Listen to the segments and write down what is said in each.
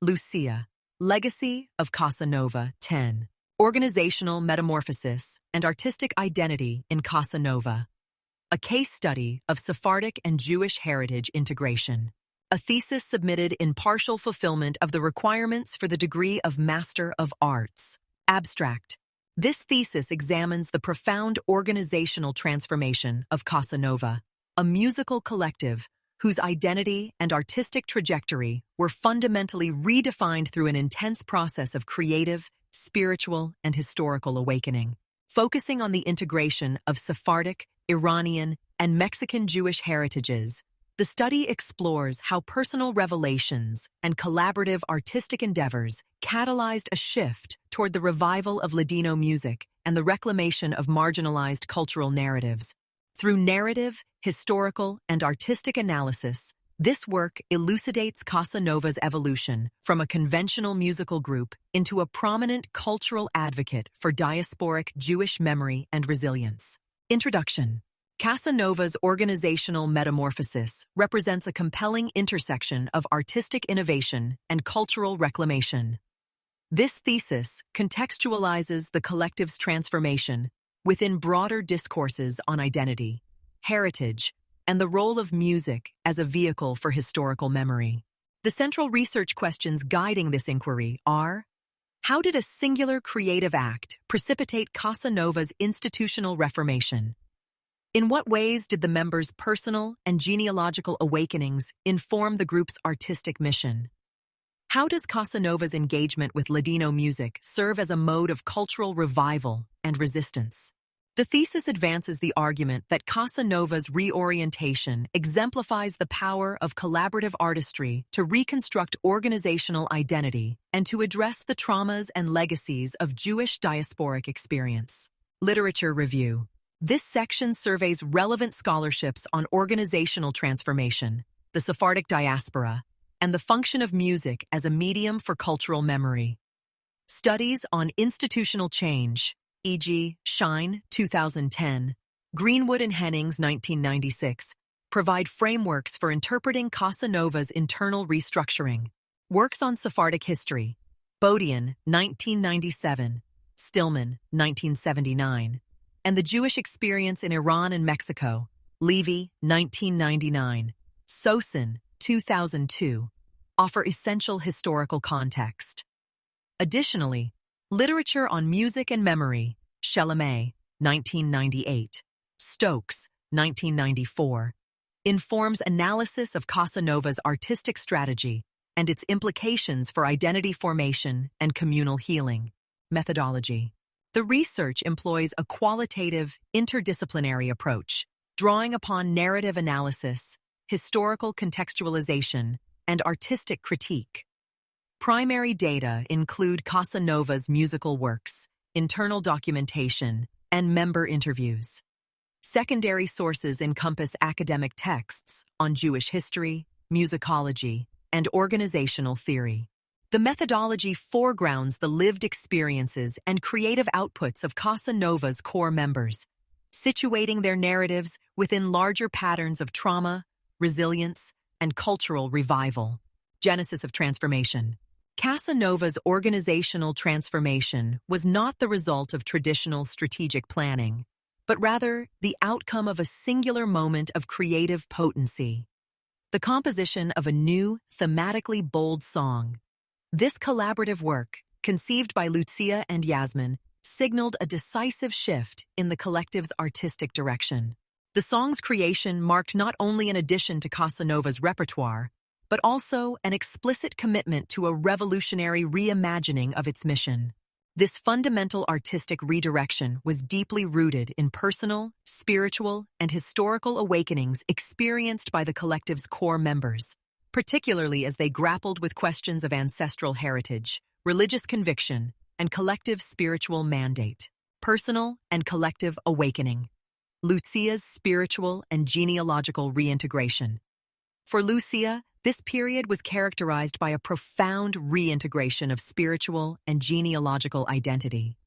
Lucia, Legacy of Casa Nova 10. Organizational Metamorphosis and Artistic Identity in Casa Nova. A case study of Sephardic and Jewish heritage integration. A thesis submitted in partial fulfillment of the requirements for the degree of Master of Arts. Abstract. This thesis examines the profound organizational transformation of Casa Nova, a musical collective whose identity and artistic trajectory were fundamentally redefined through an intense process of creative, spiritual, and historical awakening. Focusing on the integration of Sephardic, Iranian, and Mexican Jewish heritages, the study explores how personal revelations and collaborative artistic endeavors catalyzed a shift toward the revival of Ladino music and the reclamation of marginalized cultural narratives. Through narrative, historical, and artistic analysis, this work elucidates Casa Nova's evolution from a conventional musical group into a prominent cultural advocate for diasporic Jewish memory and resilience. Introduction. Casa Nova's organizational metamorphosis represents a compelling intersection of artistic innovation and cultural reclamation. This thesis contextualizes the collective's transformation within broader discourses on identity, heritage, and the role of music as a vehicle for historical memory. The central research questions guiding this inquiry are: how did a singular creative act precipitate Casa Nova's institutional reformation? In what ways did the members' personal and genealogical awakenings inform the group's artistic mission? How does Casa Nova's engagement with Ladino music serve as a mode of cultural revival and resistance? The thesis advances the argument that Casa Nova's reorientation exemplifies the power of collaborative artistry to reconstruct organizational identity and to address the traumas and legacies of Jewish diasporic experience. Literature review. This section surveys relevant scholarships on organizational transformation, the Sephardic diaspora, and the function of music as a medium for cultural memory. Studies on institutional change, e.g., Shine, 2010, Greenwood and Hennings, 1996, provide frameworks for interpreting Casa Nova's internal restructuring. Works on Sephardic history, Bodian, 1997, Stillman, 1979, and the Jewish experience in Iran and Mexico, Levy, 1999, Sosin, 2002, offer essential historical context. Additionally, literature on music and memory, Chalamet, 1998, Stokes, 1994, informs analysis of Casa Nova's artistic strategy and its implications for identity formation and communal healing. Methodology. The research employs a qualitative, interdisciplinary approach, drawing upon narrative analysis, historical contextualization, and artistic critique. Primary data include Casa Nova's musical works, internal documentation, and member interviews. Secondary sources encompass academic texts on Jewish history, musicology, and organizational theory. The methodology foregrounds the lived experiences and creative outputs of Casa Nova's core members, situating their narratives within larger patterns of trauma, resilience, and cultural revival. Genesis of transformation. Casa Nova's organizational transformation was not the result of traditional strategic planning, but rather the outcome of a singular moment of creative potency. The composition of a new, thematically bold song. This collaborative work, conceived by Lucia and Yasmin, signaled a decisive shift in the collective's artistic direction. The song's creation marked not only an addition to Casa Nova's repertoire, but also an explicit commitment to a revolutionary reimagining of its mission. This fundamental artistic redirection was deeply rooted in personal, spiritual, and historical awakenings experienced by the collective's core members, particularly as they grappled with questions of ancestral heritage, religious conviction, and collective spiritual mandate. Personal and collective awakening. Lucia's spiritual and genealogical reintegration. For Lucia, this period was characterized by a profound reintegration of spiritual and genealogical identity.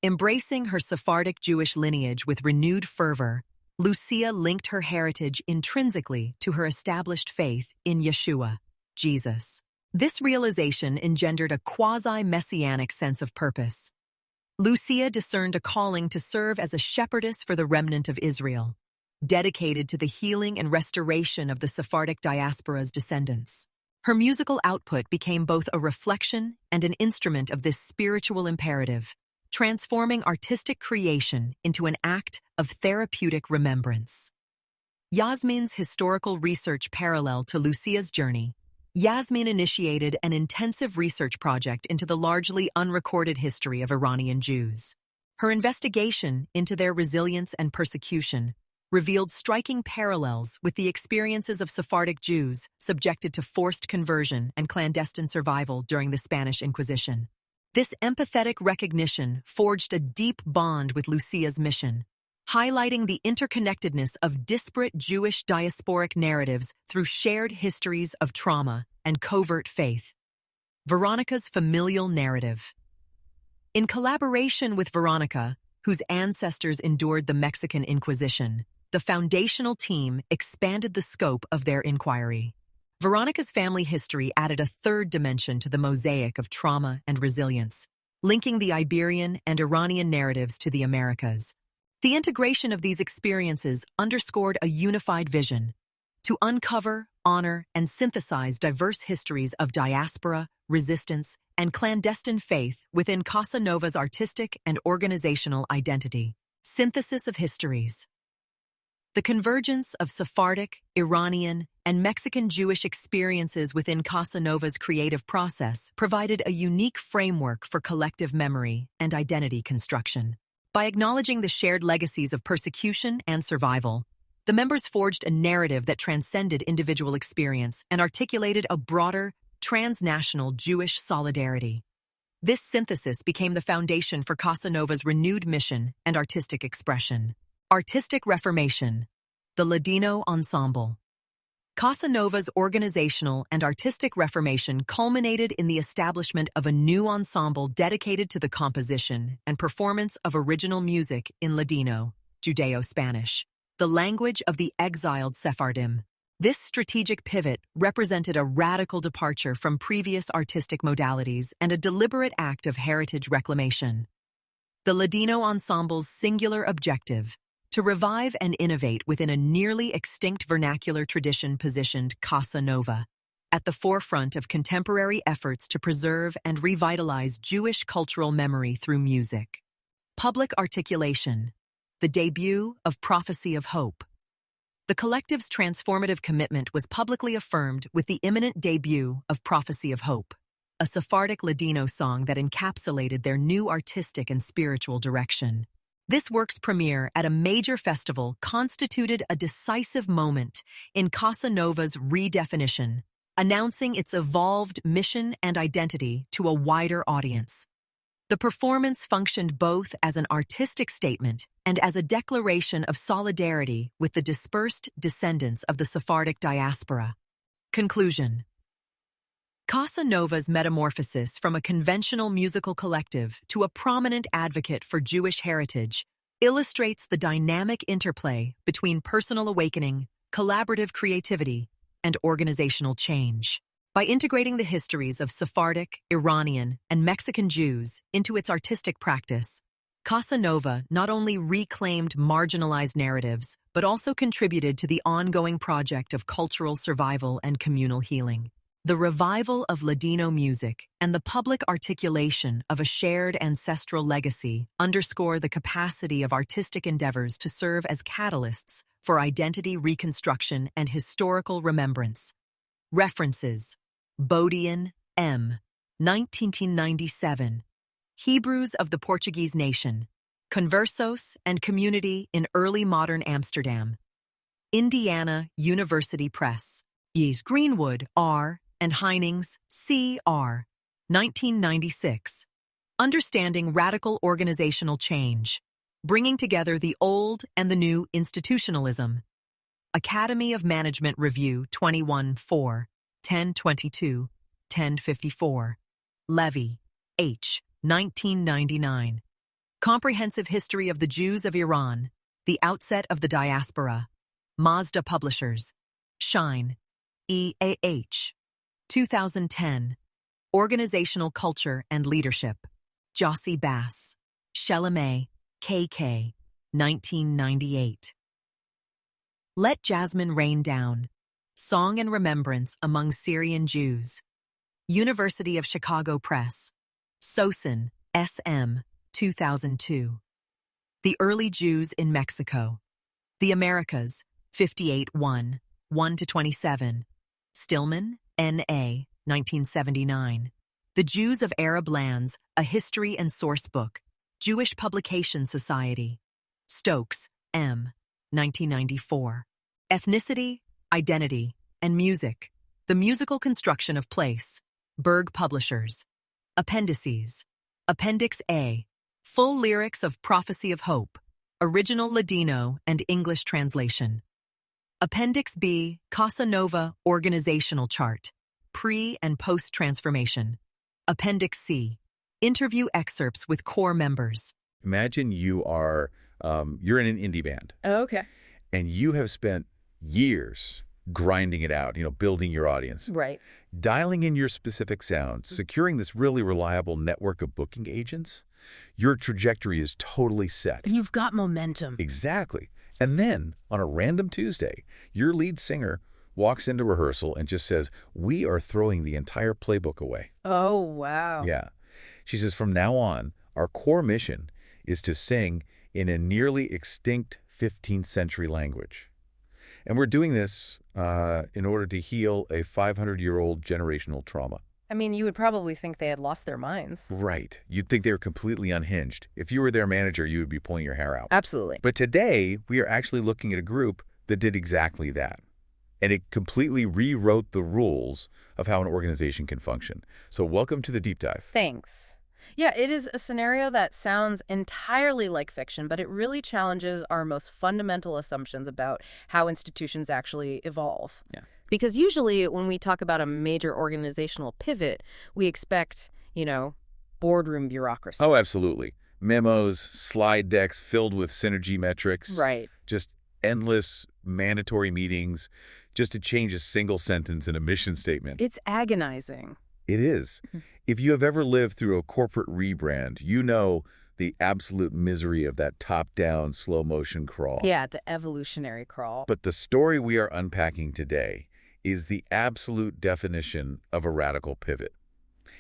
Embracing her Sephardic Jewish lineage with renewed fervor, Lucia linked her heritage intrinsically to her established faith in Yeshua, Jesus. This realization engendered a quasi-messianic sense of purpose. Lucia discerned a calling to serve as a shepherdess for the remnant of Israel, dedicated to the healing and restoration of the Sephardic diaspora's descendants. Her musical output became both a reflection and an instrument of this spiritual imperative, transforming artistic creation into an act of therapeutic remembrance. Yasmin's historical research parallel to Lucia's journey, Yasmin initiated an intensive research project into the largely unrecorded history of Iranian Jews. Her investigation into their resilience and persecution revealed striking parallels with the experiences of Sephardic Jews subjected to forced conversion and clandestine survival during the Spanish Inquisition. This empathetic recognition forged a deep bond with Lucia's mission, highlighting the interconnectedness of disparate Jewish diasporic narratives through shared histories of trauma and covert faith. Veronica's familial narrative. In collaboration with Veronica, whose ancestors endured the Mexican Inquisition, the foundational team expanded the scope of their inquiry. Veronica's family history added a third dimension to the mosaic of trauma and resilience, linking the Iberian and Iranian narratives to the Americas. The integration of these experiences underscored a unified vision to uncover, honor, and synthesize diverse histories of diaspora, resistance, and clandestine faith within Casa Nova's artistic and organizational identity. Synthesis of histories. The convergence of Sephardic, Iranian, and Mexican Jewish experiences within Casa Nova's creative process provided a unique framework for collective memory and identity construction. By acknowledging the shared legacies of persecution and survival, the members forged a narrative that transcended individual experience and articulated a broader, transnational Jewish solidarity. This synthesis became the foundation for Casa Nova's renewed mission and artistic expression. Artistic Reformation. The Ladino Ensemble. Casa Nova's organizational and artistic reformation culminated in the establishment of a new ensemble dedicated to the composition and performance of original music in Ladino, Judeo-Spanish, the language of the exiled Sephardim. This strategic pivot represented a radical departure from previous artistic modalities and a deliberate act of heritage reclamation. The Ladino Ensemble's singular objective, to revive and innovate within a nearly extinct vernacular tradition, positioned Casa Nova at the forefront of contemporary efforts to preserve and revitalize Jewish cultural memory through music. Public articulation. The debut of Prophecy of Hope. The collective's transformative commitment was publicly affirmed with the imminent debut of Prophecy of Hope, a Sephardic Ladino song that encapsulated their new artistic and spiritual direction. This work's premiere at a major festival constituted a decisive moment in Casa Nova's redefinition, announcing its evolved mission and identity to a wider audience. The performance functioned both as an artistic statement and as a declaration of solidarity with the dispersed descendants of the Sephardic diaspora. Conclusion. Casa Nova's metamorphosis from a conventional musical collective to a prominent advocate for Jewish heritage illustrates the dynamic interplay between personal awakening, collaborative creativity, and organizational change. By integrating the histories of Sephardic, Iranian, and Mexican Jews into its artistic practice, Casa Nova not only reclaimed marginalized narratives, but also contributed to the ongoing project of cultural survival and communal healing. The revival of Ladino music and the public articulation of a shared ancestral legacy underscore the capacity of artistic endeavors to serve as catalysts for identity reconstruction and historical remembrance. References: Bodian, M. 1997. Hebrews of the Portuguese Nation. Conversos and Community in Early Modern Amsterdam. Indiana University Press. Yees Greenwood, R. and Heinings, C.R. 1996. Understanding Radical Organizational Change. Bringing Together the Old and the New Institutionalism. Academy of Management Review 21-4, 1022, 1054. Levy, H. 1999. Comprehensive History of the Jews of Iran, The Outset of the Diaspora. Mazda Publishers. Shine. E.A.H. 2010. Organizational Culture and Leadership. Jossie Bass. Chalamet, K.K., 1998. Let Jasmine Rain Down. Song and Remembrance Among Syrian Jews. University of Chicago Press. Sosin, S.M., 2002. The Early Jews in Mexico. The Americas, 58-1, 1-27. Stillman, N.A., 1979. The Jews of Arab Lands, A History and Sourcebook. Jewish Publication Society. Stokes, M., 1994. Ethnicity, Identity, and Music. The Musical Construction of Place. Berg Publishers. Appendices. Appendix A. Full lyrics of Prophecy of Hope. Original Ladino and English translation. Appendix B. Casa Nova Organizational Chart. Pre- and post-transformation. Appendix C. Interview excerpts with core members. Imagine you're in an indie band. Oh, okay. And you have spent years grinding it out, building your audience. Right. Dialing in your specific sound, securing this really reliable network of booking agents. Your trajectory is totally set. You've got momentum. Exactly. And then, on a random Tuesday, your lead singer walks into rehearsal and just says, "We are throwing the entire playbook away." Oh, wow. Yeah. She says, "From now on, our core mission is to sing in a nearly extinct 15th century language. And we're doing this in order to heal a 500-year-old generational trauma." I mean, you would probably think they had lost their minds. Right. You'd think they were completely unhinged. If you were their manager, you would be pulling your hair out. Absolutely. But today, we are actually looking at a group that did exactly that. And it completely rewrote the rules of how an organization can function. So welcome to the deep dive. Thanks. Yeah, it is a scenario that sounds entirely like fiction, but it really challenges our most fundamental assumptions about how institutions actually evolve. Yeah. Because usually when we talk about a major organizational pivot, we expect, boardroom bureaucracy. Oh, absolutely. Memos, slide decks filled with synergy metrics. Right. Just endless mandatory meetings just to change a single sentence in a mission statement. It's agonizing. It is. If you have ever lived through a corporate rebrand, you know the absolute misery of that top-down slow-motion crawl. Yeah, the evolutionary crawl. But the story we are unpacking today is the absolute definition of a radical pivot.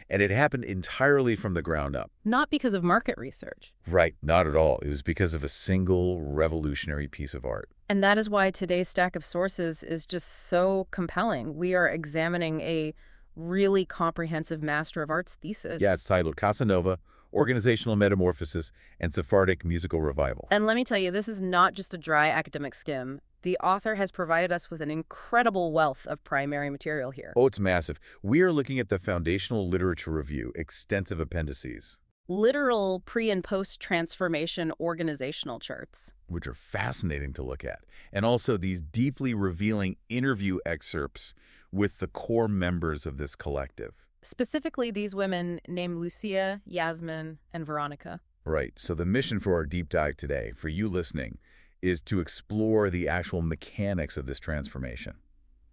And it happened entirely from the ground up. Not because of market research. Right, not at all. It was because of a single revolutionary piece of art. And that is why today's stack of sources is just so compelling. We are examining a really comprehensive Master of Arts thesis. Yeah, it's titled Casa Nova, Organizational Metamorphosis and Sephardic Musical Revival. And let me tell you, this is not just a dry academic skim. The author has provided us with an incredible wealth of primary material here. Oh, it's massive. We are looking at the Foundational Literature Review, extensive appendices. Literal pre- and post-transformation organizational charts. Which are fascinating to look at. And also these deeply revealing interview excerpts with the core members of this collective. Specifically, these women named Lucia, Yasmin, and Veronica. Right. So the mission for our deep dive today, for you listening, is to explore the actual mechanics of this transformation.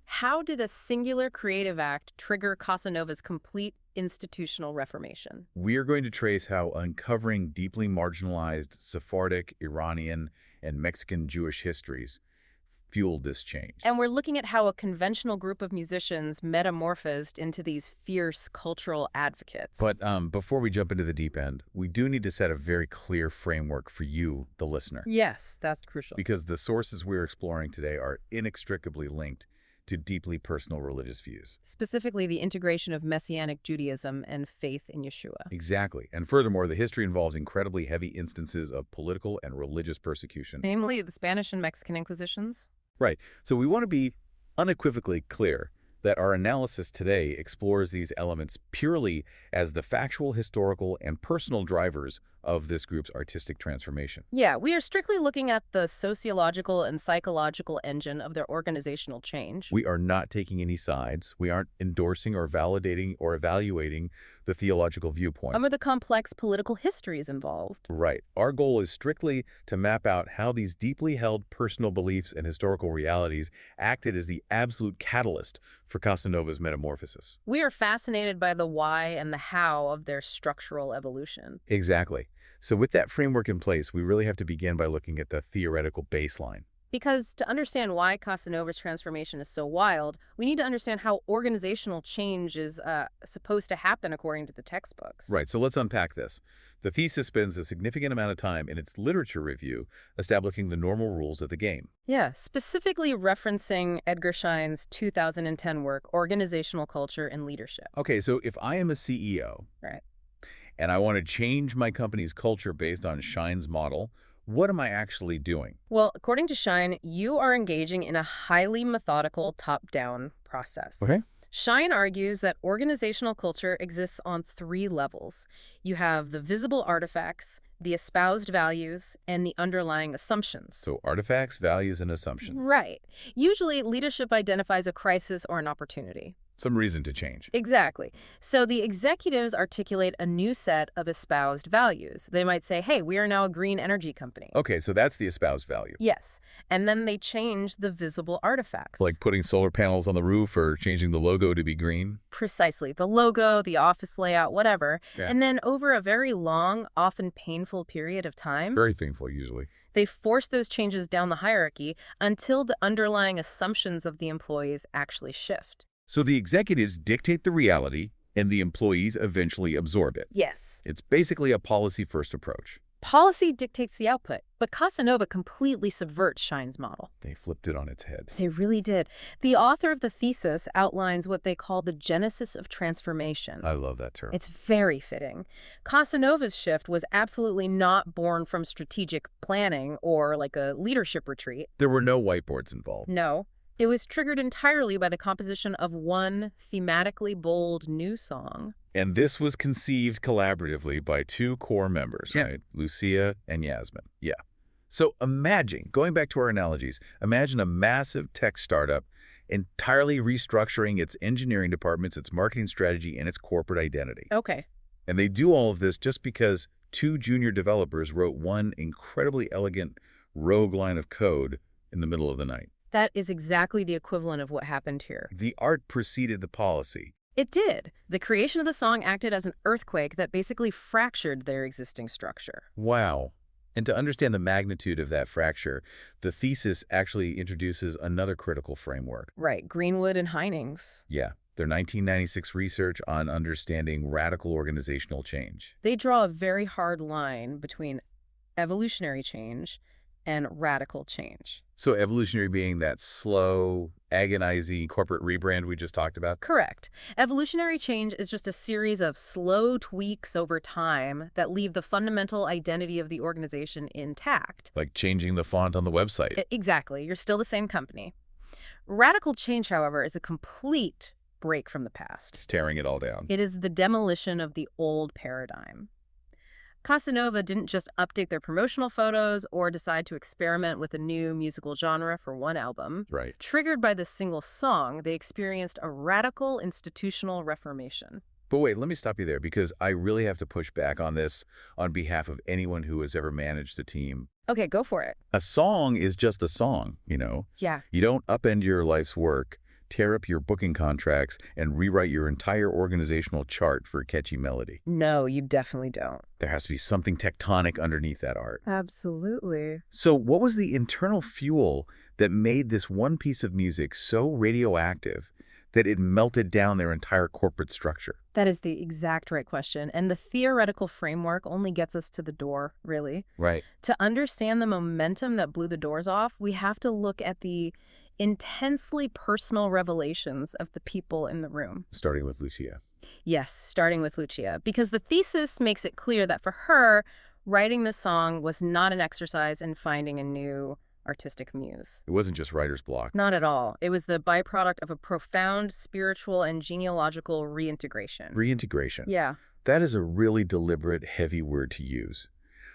How did a singular creative act trigger Casa Nova's complete institutional reformation? We are going to trace how uncovering deeply marginalized Sephardic, Iranian, and Mexican Jewish histories fueled this change. And we're looking at how a conventional group of musicians metamorphosed into these fierce cultural advocates. But before we jump into the deep end, we do need to set a very clear framework for you, the listener. Yes, that's crucial. Because the sources we're exploring today are inextricably linked to deeply personal religious views. Specifically, the integration of Messianic Judaism and faith in Yeshua. Exactly. And furthermore, the history involves incredibly heavy instances of political and religious persecution. Namely, the Spanish and Mexican Inquisitions. Right. So we want to be unequivocally clear that our analysis today explores these elements purely as the factual, historical, and personal drivers of this group's artistic transformation. Yeah, we are strictly looking at the sociological and psychological engine of their organizational change. We are not taking any sides. We aren't endorsing or validating or evaluating the theological viewpoints. Some of the complex political histories involved. Right. Our goal is strictly to map out how these deeply held personal beliefs and historical realities acted as the absolute catalyst for Casa Nova's metamorphosis. We are fascinated by the why and the how of their structural evolution. Exactly. So with that framework in place, we really have to begin by looking at the theoretical baseline. Because to understand why Casa Nova's transformation is so wild, we need to understand how organizational change is supposed to happen according to the textbooks. Right, so let's unpack this. The thesis spends a significant amount of time in its literature review establishing the normal rules of the game. Yeah, specifically referencing Edgar Schein's 2010 work, Organizational Culture and Leadership. Okay, so if I am a CEO, Right. and I want to change my company's culture based on Schein's model, what am I actually doing? Well, according to Schein, you are engaging in a highly methodical top-down process. Okay. Schein argues that organizational culture exists on 3 levels. You have the visible artifacts, the espoused values, and the underlying assumptions. So artifacts, values, and assumptions. Right. Usually, leadership identifies a crisis or an opportunity. Some reason to change. Exactly. So the executives articulate a new set of espoused values. They might say, hey, we are now a green energy company. Okay, so that's the espoused value. Yes. And then they change the visible artifacts. Like putting solar panels on the roof or changing the logo to be green? Precisely. The logo, the office layout, whatever. Yeah. And then over a very long, often painful period of time, Very painful, usually. they force those changes down the hierarchy until the underlying assumptions of the employees actually shift. So the executives dictate the reality, and the employees eventually absorb it. Yes. It's basically a policy-first approach. Policy dictates the output, but Casa Nova completely subverts Schein's model. They flipped it on its head. They really did. The author of the thesis outlines what they call the genesis of transformation. I love that term. It's very fitting. Casa Nova's shift was absolutely not born from strategic planning or like a leadership retreat. There were no whiteboards involved. No. It was triggered entirely by the composition of one thematically bold new song. And this was conceived collaboratively by 2 core members, Yeah. right? Lucia and Yasmin. Yeah. So imagine, going back to our analogies, imagine a massive tech startup entirely restructuring its engineering departments, its marketing strategy, and its corporate identity. Okay. And they do all of this just because 2 junior developers wrote one incredibly elegant rogue line of code in the middle of the night. That is exactly the equivalent of what happened here. The art preceded the policy. It did. The creation of the song acted as an earthquake that basically fractured their existing structure. Wow. And to understand the magnitude of that fracture, the thesis actually introduces another critical framework. Right. Greenwood and Heinings. Yeah, their 1996 research on understanding radical organizational change. They draw a very hard line between evolutionary change and radical change. So evolutionary being that slow, agonizing corporate rebrand we just talked about? Correct. Evolutionary change is just a series of slow tweaks over time that leave the fundamental identity of the organization intact. Like changing the font on the website. Exactly. You're still the same company. Radical change, however, is a complete break from the past. Just tearing it all down. It is the demolition of the old paradigm. Casa Nova didn't just update their promotional photos or decide to experiment with a new musical genre for one album. Right. Triggered by this single song, they experienced a radical institutional reformation. But wait, let me stop you there because I really have to push back on this on behalf of anyone who has ever managed a team. Okay, go for it. A song is just a song, you know? Yeah. You don't upend your life's work, tear up your booking contracts, and rewrite your entire organizational chart for a catchy melody. No, you definitely don't. There has to be something tectonic underneath that art. Absolutely. So what was the internal fuel that made this one piece of music so radioactive that it melted down their entire corporate structure? That is the exact right question. And the theoretical framework only gets us to the door, really. Right. To understand the momentum that blew the doors off, we have to look at the intensely personal revelations of the people in the room. Starting with Lucia. Yes, starting with Lucia, because the thesis makes it clear that for her, writing the song was not an exercise in finding a new artistic muse. It wasn't just writer's block. Not at all. It was the byproduct of a profound spiritual and genealogical reintegration. Reintegration. Yeah. That is a really deliberate, heavy word to use.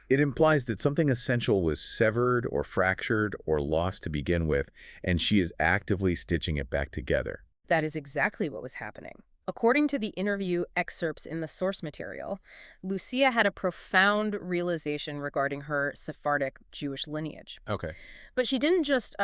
It implies that something essential was severed or fractured or lost to begin with, and she is actively stitching it back together. That is exactly what was happening. According to the interview excerpts in the source material, Lucia had a profound realization regarding her Sephardic Jewish lineage. Okay. But she didn't just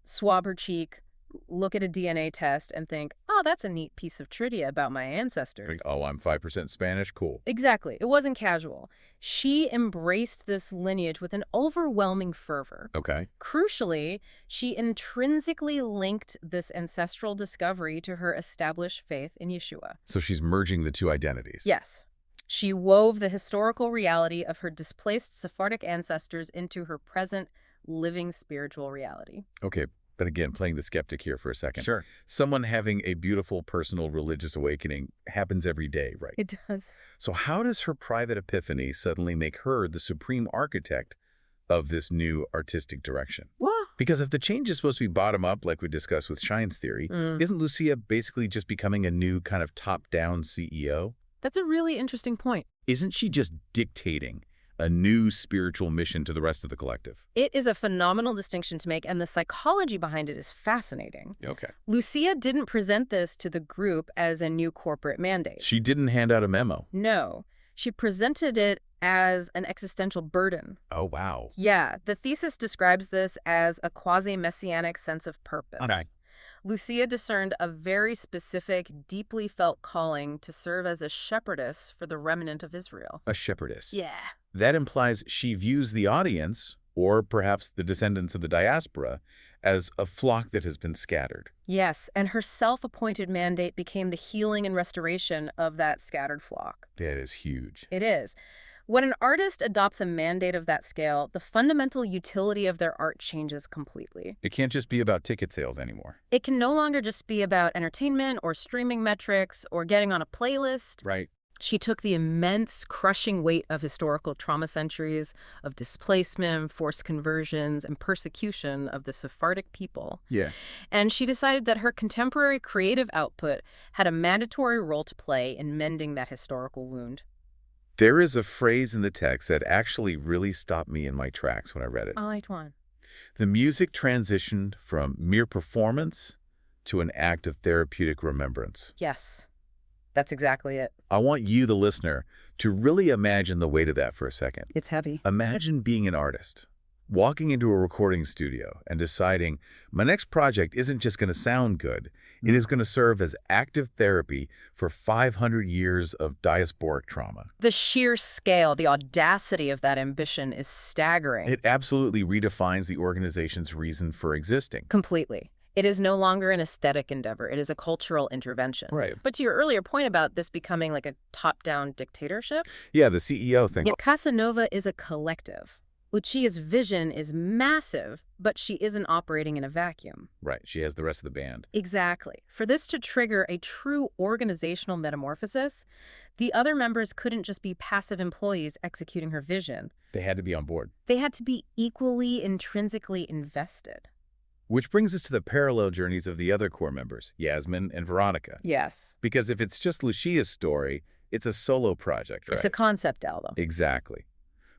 swab her cheek, look at a DNA test, and think, oh, that's a neat piece of trivia about my ancestors. Like, oh, I'm 5% Spanish? Cool. Exactly. It wasn't casual. She embraced this lineage with an overwhelming fervor. Okay. Crucially, she intrinsically linked this ancestral discovery to her established faith in Yeshua. So she's merging the two identities. Yes. She wove the historical reality of her displaced Sephardic ancestors into her present living spiritual reality. Okay. But again, playing the skeptic here for a second. Sure. Someone having a beautiful personal religious awakening happens every day, right? It does. So how does her private epiphany suddenly make her the supreme architect of this new artistic direction? What? Because if the change is supposed to be bottom-up, like we discussed with Shine's theory, isn't Lucia basically just becoming a new kind of top-down CEO? That's a really interesting point. Isn't she just dictating a new spiritual mission to the rest of the collective? It is a phenomenal distinction to make, and the psychology behind it is fascinating. Okay. Lucia didn't present this to the group as a new corporate mandate. She didn't hand out a memo. No. She presented it as an existential burden. Oh, wow. Yeah, the thesis describes this as a quasi-messianic sense of purpose. Okay. Lucia discerned a very specific, deeply felt calling to serve as a shepherdess for the remnant of Israel. A shepherdess. Yeah. That implies she views the audience, or perhaps the descendants of the diaspora, as a flock that has been scattered. Yes, and her self-appointed mandate became the healing and restoration of that scattered flock. That is huge. It is. When an artist adopts a mandate of that scale, the fundamental utility of their art changes completely. It can't just be about ticket sales anymore. It can no longer just be about entertainment or streaming metrics or getting on a playlist. Right. She took the immense, crushing weight of historical trauma centuries, of displacement, forced conversions, and persecution of the Sephardic people. Yeah. And she decided that her contemporary creative output had a mandatory role to play in mending that historical wound. There is a phrase in the text that actually really stopped me in my tracks when I read it. I liked one. The music transitioned from mere performance to an act of therapeutic remembrance. Yes, that's exactly it. I want you, the listener, to really imagine the weight of that for a second. It's heavy. Imagine being an artist, walking into a recording studio and deciding, my next project isn't just going to sound good. It is going to serve as active therapy for 500 years of diasporic trauma. The sheer scale, the audacity of that ambition is staggering. It absolutely redefines the organization's reason for existing. Completely. It is no longer an aesthetic endeavor. It is a cultural intervention. Right. But to your earlier point about this becoming like a top-down dictatorship, Yeah, the CEO thing. Casa Nova is a collective. Lucia's vision is massive, but she isn't operating in a vacuum. Right, she has the rest of the band. Exactly. For this to trigger a true organizational metamorphosis, the other members couldn't just be passive employees executing her vision. They had to be on board. They had to be equally intrinsically invested. Which brings us to the parallel journeys of the other core members, Yasmin and Veronica. Yes. Because if it's just Lucia's story, it's a solo project, right? It's a concept album. Exactly.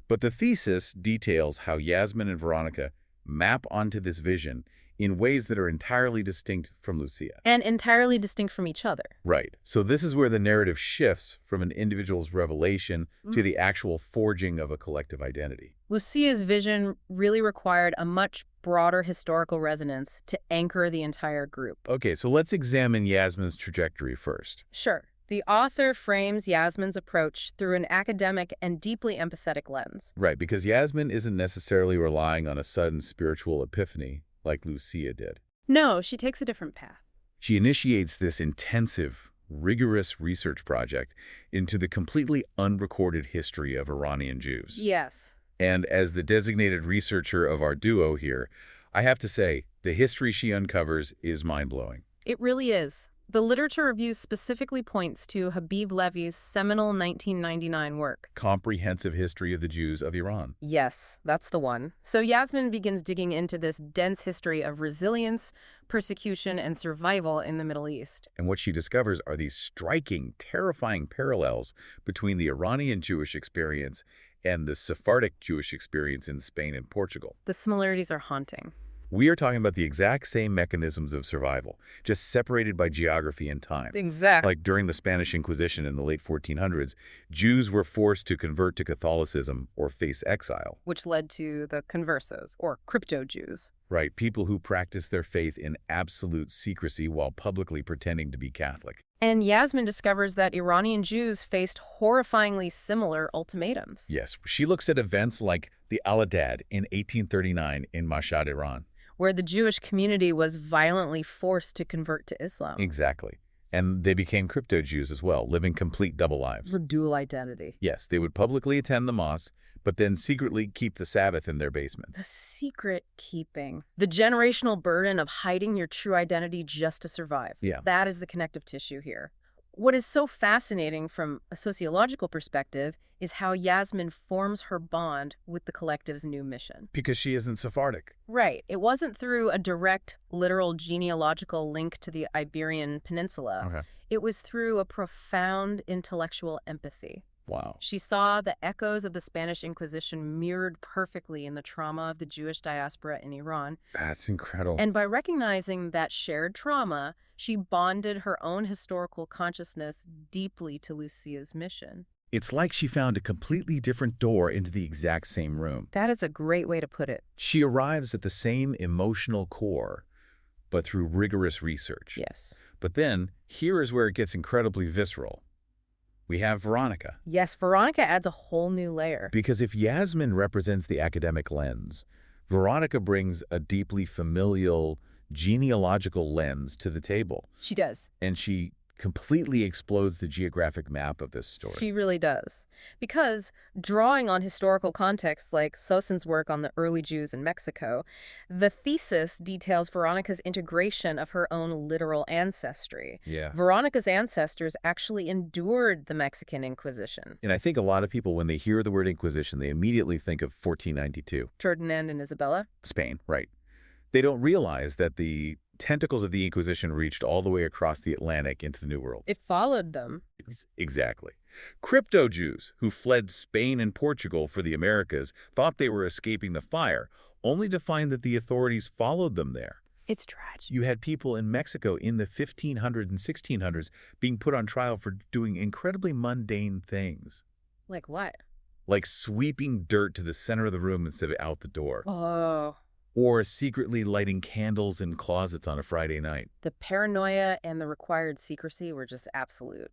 But the thesis details how Yasmin and Veronica map onto this vision in ways that are entirely distinct from Lucia. And entirely distinct from each other. Right. So this is where the narrative shifts from an individual's revelation to the actual forging of a collective identity. Lucia's vision really required a much broader historical resonance to anchor the entire group. Okay, so let's examine Yasmin's trajectory first. Sure. The author frames Yasmin's approach through an academic and deeply empathetic lens. Right, because Yasmin isn't necessarily relying on a sudden spiritual epiphany like Lucia did. No, she takes a different path. She initiates this intensive, rigorous research project into the completely unrecorded history of Iranian Jews. Yes. And as the designated researcher of our duo here, I have to say, the history she uncovers is mind-blowing. It really is. The literature review specifically points to Habib Levy's seminal 1999 work. Comprehensive History of the Jews of Iran. Yes, that's the one. So Yasmin begins digging into this dense history of resilience, persecution, and survival in the Middle East. And what she discovers are these striking, terrifying parallels between the Iranian Jewish experience and the Sephardic Jewish experience in Spain and Portugal. The similarities are haunting. We are talking about the exact same mechanisms of survival, just separated by geography and time. Exactly. Like during the Spanish Inquisition in the late 1400s, Jews were forced to convert to Catholicism or face exile. Which led to the conversos, or crypto-Jews. Right, people who practiced their faith in absolute secrecy while publicly pretending to be Catholic. And Yasmin discovers that Iranian Jews faced horrifyingly similar ultimatums. Yes, she looks at events like the Al-Adad in 1839 in Mashhad, Iran. Where the Jewish community was violently forced to convert to Islam. Exactly. And they became crypto-Jews as well, living complete double lives. For dual identity. Yes, they would publicly attend the mosque, but then secretly keep the Sabbath in their basements. The secret keeping. The generational burden of hiding your true identity just to survive. Yeah. That is the connective tissue here. What is so fascinating from a sociological perspective is how Yasmin forms her bond with the collective's new mission. Because she isn't Sephardic. Right. It wasn't through a direct, literal genealogical link to the Iberian Peninsula. Okay. It was through a profound intellectual empathy. Wow. She saw the echoes of the Spanish Inquisition mirrored perfectly in the trauma of the Jewish diaspora in Iran. That's incredible. And by recognizing that shared trauma, she bonded her own historical consciousness deeply to Lucia's mission. It's like she found a completely different door into the exact same room. That is a great way to put it. She arrives at the same emotional core, but through rigorous research. Yes. But then, here is where it gets incredibly visceral. We have Veronica. Yes, Veronica adds a whole new layer. Because if Yasmin represents the academic lens, Veronica brings a deeply familial, genealogical lens to the table. She does. And she completely explodes the geographic map of this story. She really does. Because drawing on historical contexts like Sosin's work on the early Jews in Mexico, the thesis details Veronica's integration of her own literal ancestry. Yeah. Veronica's ancestors actually endured the Mexican Inquisition. And I think a lot of people, when they hear the word Inquisition, they immediately think of 1492. Ferdinand and Isabella? Spain, right. They don't realize that the tentacles of the Inquisition reached all the way across the Atlantic into the New World. It followed them. Exactly. Crypto-Jews who fled Spain and Portugal for the Americas thought they were escaping the fire, only to find that the authorities followed them there. It's tragic. You had people in Mexico in the 1500s and 1600s being put on trial for doing incredibly mundane things. Like what? Like sweeping dirt to the center of the room instead of out the door. Oh. Or secretly lighting candles in closets on a Friday night. The paranoia and the required secrecy were just absolute.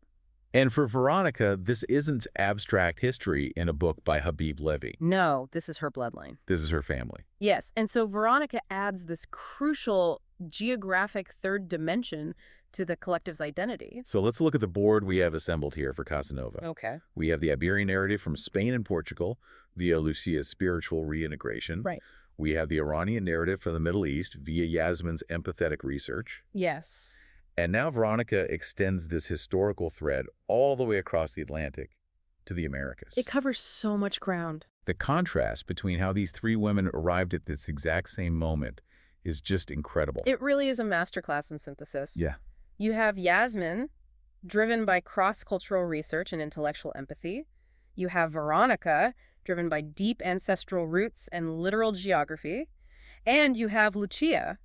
And for Veronica, this isn't abstract history in a book by Habib Levy. No, this is her bloodline. This is her family. Yes, and so Veronica adds this crucial geographic third dimension to the collective's identity. So let's look at the board we have assembled here for Casa Nova. Okay. We have the Iberian narrative from Spain and Portugal via Lucia's spiritual reintegration. Right. We have the Iranian narrative from the Middle East via Yasmin's empathetic research. Yes. And now Veronica extends this historical thread all the way across the Atlantic to the Americas. It covers so much ground. The contrast between how these three women arrived at this exact same moment is just incredible. It really is a masterclass in synthesis. Yeah. You have Yasmin, driven by cross-cultural research and intellectual empathy. You have Veronica, driven by deep ancestral roots and literal geography. And you have Lucia,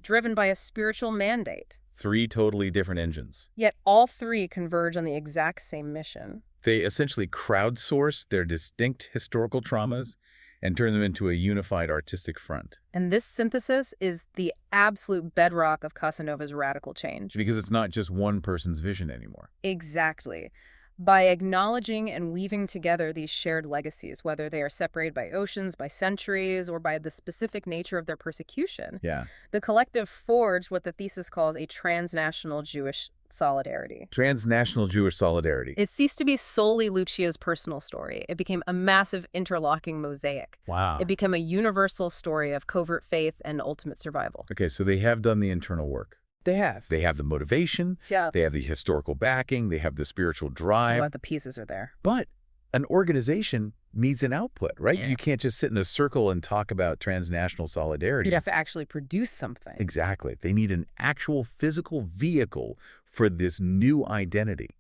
driven by a spiritual mandate. Three totally different engines. Yet all three converge on the exact same mission. They essentially crowdsource their distinct historical traumas and turn them into a unified artistic front. And this synthesis is the absolute bedrock of Casa Nova's radical change. Because it's not just one person's vision anymore. Exactly. By acknowledging and weaving together these shared legacies, whether they are separated by oceans, by centuries, or by the specific nature of their persecution, Yeah. the collective forged what the thesis calls a transnational Jewish solidarity. Transnational Jewish solidarity. It ceased to be solely Lucia's personal story. It became a massive interlocking mosaic. Wow. It became a universal story of covert faith and ultimate survival. Okay, so they have done the internal work. They have. They have the motivation. Yeah. They have the historical backing. They have the spiritual drive. But the pieces are there. But an organization needs an output, right? Yeah. You can't just sit in a circle and talk about transnational solidarity. You'd have to actually produce something. Exactly. They need an actual physical vehicle for this new identity.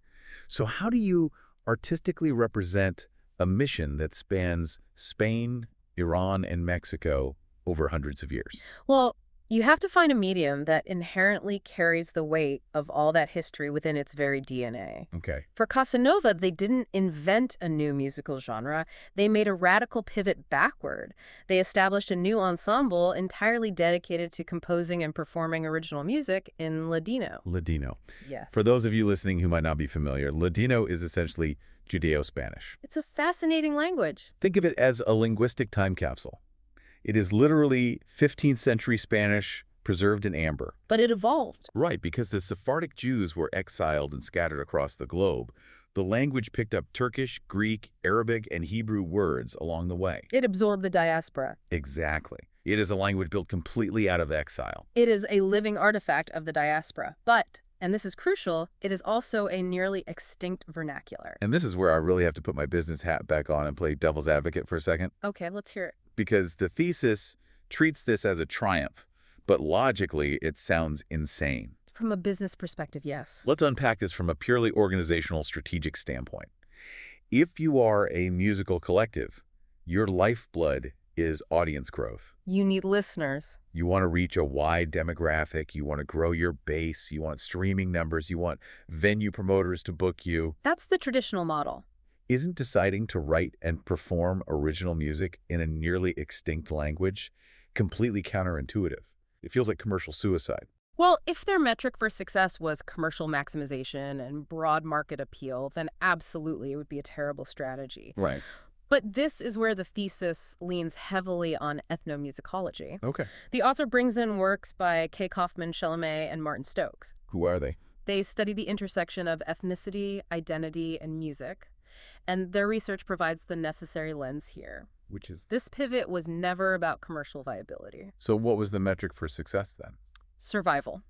So how do you artistically represent a mission that spans Spain, Iran, and Mexico over hundreds of years. Well, you have to find a medium that inherently carries the weight of all that history within its very DNA. Okay. For Casa Nova, they didn't invent a new musical genre. They made a radical pivot backward. They established a new ensemble entirely dedicated to composing and performing original music in Ladino. Ladino. Yes. For those of you listening who might not be familiar, Ladino is essentially Judeo-Spanish. It's a fascinating language. Think of it as a linguistic time capsule. It is literally 15th century Spanish preserved in amber. But it evolved. Right, because the Sephardic Jews were exiled and scattered across the globe. The language picked up Turkish, Greek, Arabic, and Hebrew words along the way. It absorbed the diaspora. Exactly. It is a language built completely out of exile. It is a living artifact of the diaspora. But, and this is crucial, it is also a nearly extinct vernacular. And this is where I really have to put my business hat back on and play devil's advocate for a second. Okay, let's hear it. Because the thesis treats this as a triumph, but logically it sounds insane. From a business perspective, yes. Let's unpack this from a purely organizational strategic standpoint. If you are a musical collective, your lifeblood is audience growth. You need listeners. You want to reach a wide demographic, you want to grow your base, you want streaming numbers, you want venue promoters to book you. That's the traditional model. Isn't deciding to write and perform original music in a nearly extinct language completely counterintuitive? It feels like commercial suicide. Well, if their metric for success was commercial maximization and broad market appeal, then absolutely it would be a terrible strategy. Right. But this is where the thesis leans heavily on ethnomusicology. Okay. The author brings in works by Kay Kaufman Chalamet and Martin Stokes. Who are they? They study the intersection of ethnicity, identity, and music. And their research provides the necessary lens here. Which is? This pivot was never about commercial viability. So what was the metric for success then? Survival,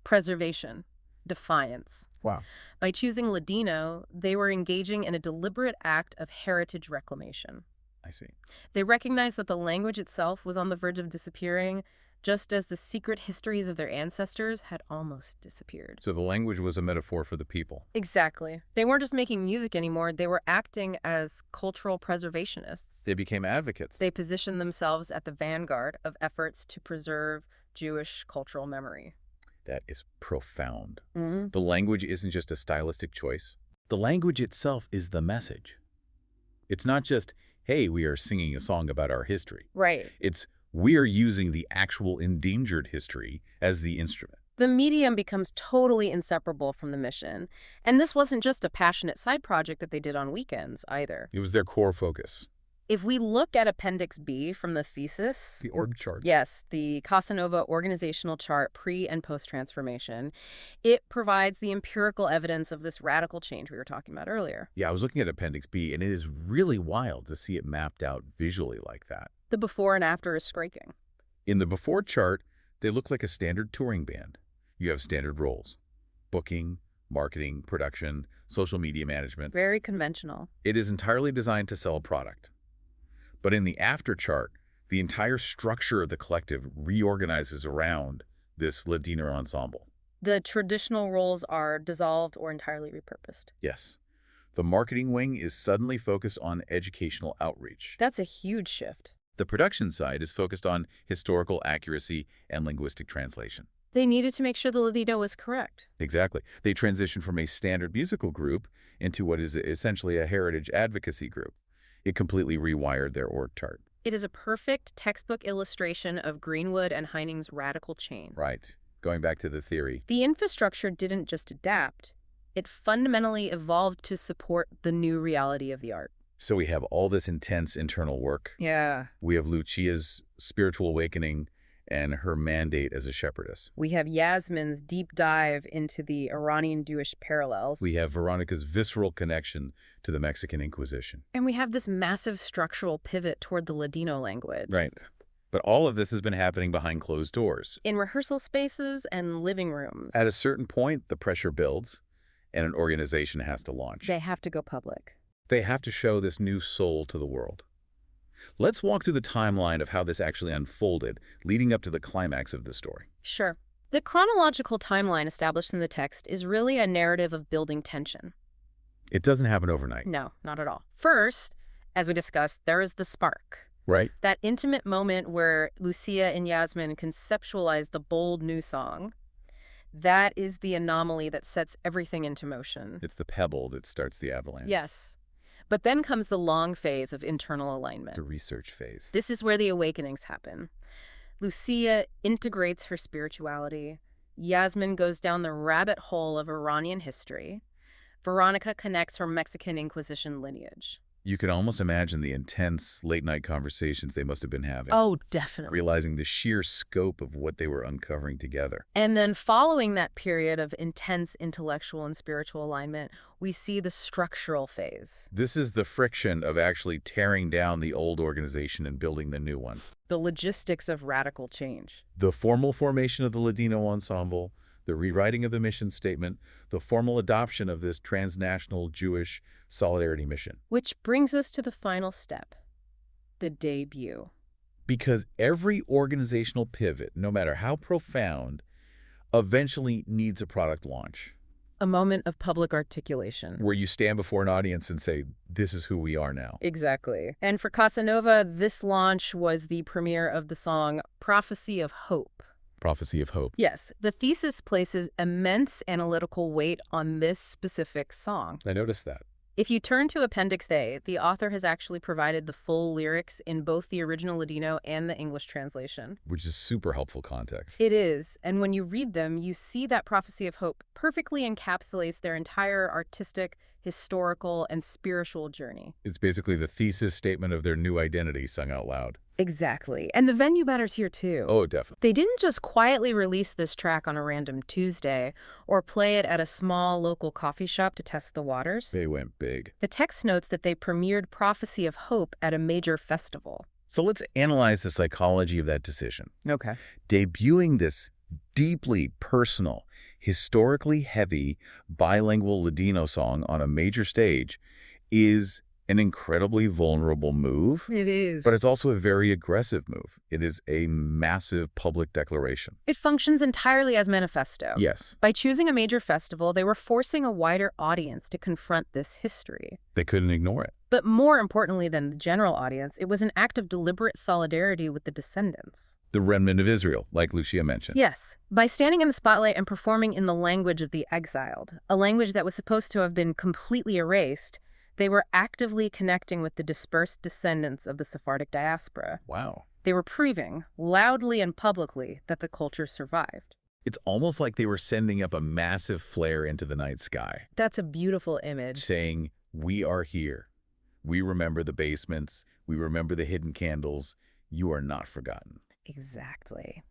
preservation, defiance. Wow. By choosing Ladino, they were engaging in a deliberate act of heritage reclamation. I see. They recognized that the language itself was on the verge of disappearing, just as the secret histories of their ancestors had almost disappeared. So the language was a metaphor for the people. Exactly. They weren't just making music anymore, they were acting as cultural preservationists. They became advocates. They positioned themselves at the vanguard of efforts to preserve Jewish cultural memory. That is profound. Mm-hmm. The language isn't just a stylistic choice. The language itself is the message. It's not just, hey, we are singing a song about our history. Right. It's, we are using the actual endangered history as the instrument. The medium becomes totally inseparable from the mission. And this wasn't just a passionate side project that they did on weekends, either. It was their core focus. If we look at Appendix B from the thesis... The org charts. Yes, the Casa Nova organizational chart pre- and post-transformation, it provides the empirical evidence of this radical change we were talking about earlier. Yeah, I was looking at Appendix B, and it is really wild to see it mapped out visually like that. The before and after is striking. In the before chart, they look like a standard touring band. You have standard roles: booking, marketing, production, social media management. Very conventional. It is entirely designed to sell a product. But in the after chart, the entire structure of the collective reorganizes around this Ladino ensemble. The traditional roles are dissolved or entirely repurposed. Yes. The marketing wing is suddenly focused on educational outreach. That's a huge shift. The production side is focused on historical accuracy and linguistic translation. They needed to make sure the Ladino was correct. Exactly. They transitioned from a standard musical group into what is essentially a heritage advocacy group. It completely rewired their org chart. It is a perfect textbook illustration of Greenwood and Heining's radical change. Right. Going back to the theory. The infrastructure didn't just adapt. It fundamentally evolved to support the new reality of the art. So we have all this intense internal work. Yeah. We have Lucia's spiritual awakening and her mandate as a shepherdess. We have Yasmin's deep dive into the Iranian Jewish parallels. We have Veronica's visceral connection to the Mexican Inquisition. And we have this massive structural pivot toward the Ladino language. Right. But all of this has been happening behind closed doors. In rehearsal spaces and living rooms. At a certain point, the pressure builds, and an organization has to launch. They have to go public. They have to show this new soul to the world. Let's walk through the timeline of how this actually unfolded, leading up to the climax of the story. Sure. The chronological timeline established in the text is really a narrative of building tension. It doesn't happen overnight. No, not at all. First, As we discussed, there is the spark. Right. That intimate moment where Lucia and Yasmin conceptualize the bold new song. That is the anomaly that sets everything into motion. It's the pebble that starts the avalanche. Yes. But then comes the long phase of internal alignment. The research phase. This is where the awakenings happen. Lucia integrates her spirituality. Yasmin goes down the rabbit hole of Iranian history. Veronica connects her Mexican Inquisition lineage. You can almost imagine the intense late-night conversations they must have been having. Oh, definitely. Realizing the sheer scope of what they were uncovering together. And then following that period of intense intellectual and spiritual alignment, we see the structural phase. This is the friction of actually tearing down the old organization and building the new one. The logistics of radical change. The formal formation of the Ladino ensemble, the rewriting of the mission statement, the formal adoption of this transnational Jewish solidarity mission. Which brings us to the final step, the debut. Because every organizational pivot, no matter how profound, eventually needs a product launch. A moment of public articulation. Where you stand before an audience and say, this is who we are now. Exactly. And for Casa Nova, this launch was the premiere of the song Prophecy of Hope. Prophecy of Hope. Yes, the thesis places immense analytical weight on this specific song. I noticed that. If you turn to Appendix A, the author has actually provided the full lyrics in both the original Ladino and the English translation. Which is super helpful context. It is, and when you read them, you see that Prophecy of Hope perfectly encapsulates their entire artistic, historical, and spiritual journey. It's basically the thesis statement of their new identity sung out loud. Exactly. And the venue matters here, too. Oh, definitely. They didn't just quietly release this track on a random Tuesday or play it at a small local coffee shop to test the waters. They went big. The text notes that they premiered Prophecy of Hope at a major festival. So let's analyze the psychology of that decision. Okay. Debuting this deeply personal, historically heavy, bilingual Ladino song on a major stage is an incredibly vulnerable move. It is. But it's also a very aggressive move. It is a massive public declaration. It functions entirely as manifesto. Yes. By choosing a major festival, they were forcing a wider audience to confront this history. They couldn't ignore it. But more importantly than the general audience, it was an act of deliberate solidarity with the descendants. The remnant of Israel, like Lucia mentioned. Yes. By standing in the spotlight and performing in the language of the exiled, a language that was supposed to have been completely erased, they were actively connecting with the dispersed descendants of the Sephardic diaspora. Wow. They were proving, loudly and publicly, that the culture survived. It's almost like they were sending up a massive flare into the night sky. That's a beautiful image. Saying, we are here. We remember the basements. We remember the hidden candles. You are not forgotten. Exactly.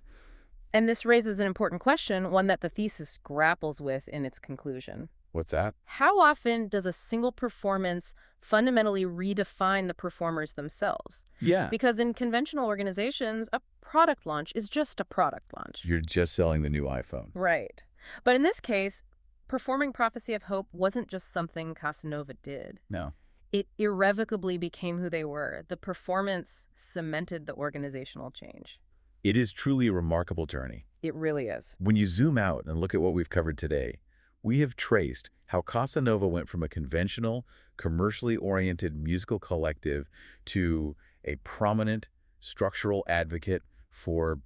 And this raises an important question, one that the thesis grapples with in its conclusion. What's that? How often does a single performance fundamentally redefine the performers themselves? Yeah. Because in conventional organizations, a product launch is just a product launch. You're just selling the new iPhone. Right. But in this case, performing Prophecy of Hope wasn't just something Casa Nova did. No. It irrevocably became who they were. The performance cemented the organizational change. It is truly a remarkable journey. It really is. When you zoom out and look at what we've covered today, we have traced how Casa Nova went from a conventional, commercially oriented musical collective to a prominent structural advocate for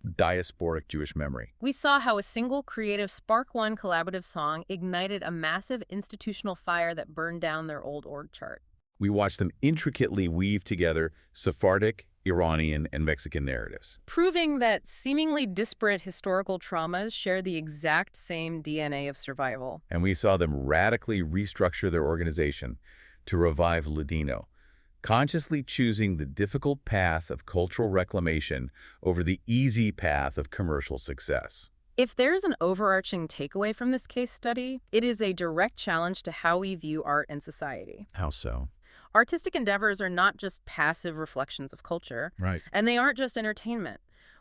diasporic Jewish memory. We saw how a single creative Spark One collaborative song ignited a massive institutional fire that burned down their old org chart. We watched them intricately weave together Sephardic, Iranian, and Mexican narratives. Proving that seemingly disparate historical traumas share the exact same DNA of survival. And we saw them radically restructure their organization to revive Ladino, consciously choosing the difficult path of cultural reclamation over the easy path of commercial success. If there's an overarching takeaway from this case study, it is a direct challenge to how we view art and society. How so? Artistic endeavors are not just passive reflections of culture, Right. and they aren't just entertainment.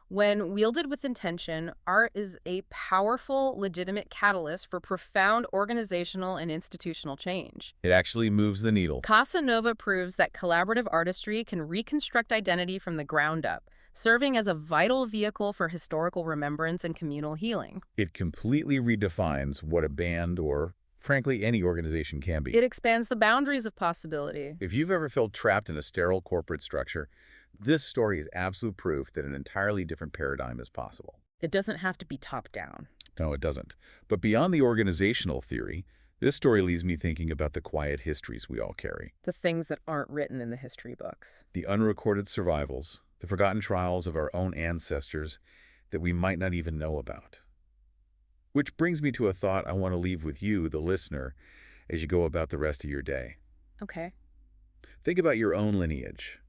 When wielded with intention, art is a powerful, legitimate catalyst for profound organizational and institutional change. It actually moves the needle. Casa Nova proves that collaborative artistry can reconstruct identity from the ground up, serving as a vital vehicle for historical remembrance and communal healing. It completely redefines what a band or frankly, any organization can be. It expands the boundaries of possibility. If you've ever felt trapped in a sterile corporate structure, this story is absolute proof that an entirely different paradigm is possible. It doesn't have to be top-down. No, it doesn't. But beyond the organizational theory, this story leaves me thinking about the quiet histories we all carry. The things that aren't written in the history books. The unrecorded survivals, the forgotten trials of our own ancestors that we might not even know about. Which brings me to a thought I want to leave with you, the listener, as you go about the rest of your day. Okay. Think about your own lineage.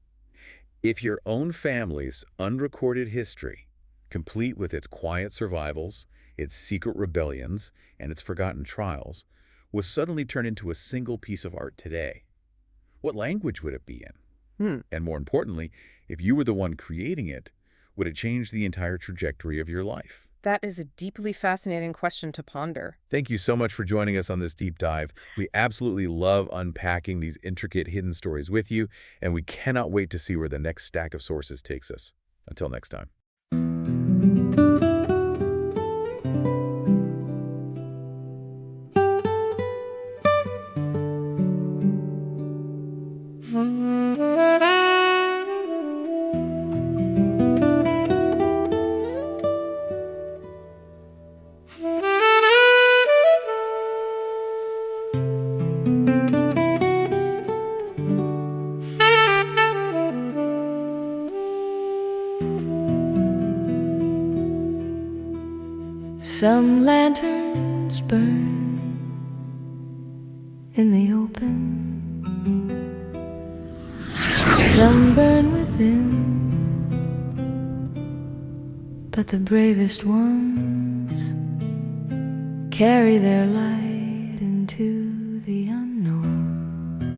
If your own family's unrecorded history, complete with its quiet survivals, its secret rebellions, and its forgotten trials, was suddenly turned into a single piece of art today, what language would it be in? And more importantly, if you were the one creating it, would it change the entire trajectory of your life? That is a deeply fascinating question to ponder. Thank you so much for joining us on this deep dive. We absolutely love unpacking these intricate hidden stories with you, and we cannot wait to see where the next stack of sources takes us. Until next time. Some lanterns burn in the open, some burn within, but the bravest ones carry their light into the unknown.